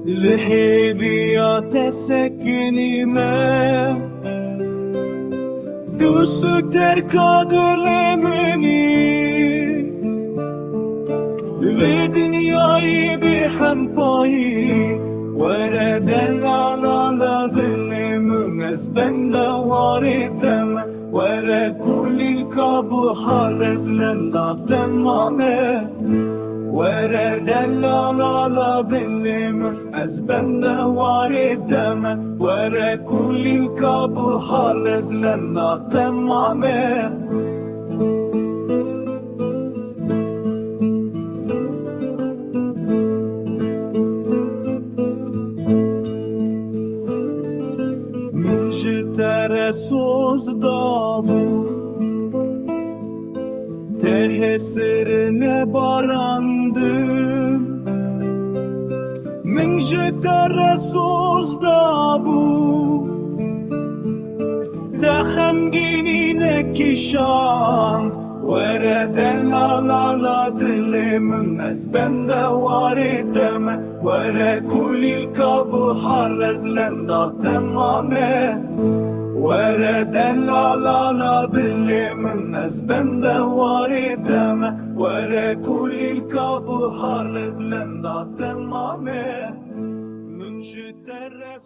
لحبي تسكني ما دوست تركا دلمني ve dünyayı bir hem payı Vereden ağladı münez ben de var etem Vere kulil kabı harezlen da temame Vereden ağladı münez ben de var etem Vere kulil kabı harezlen da temame Jitere sozdabu Tehesirine barandım Min jitere sozdabu Tehemginine kişan Vereden ağlala dilimin Ez bende var eteme Vere kulil kabı harrezlen da temame Vereden ağlala dilimin Ez bende var eteme Vere kulil kabı harrezlen da temame Min jitere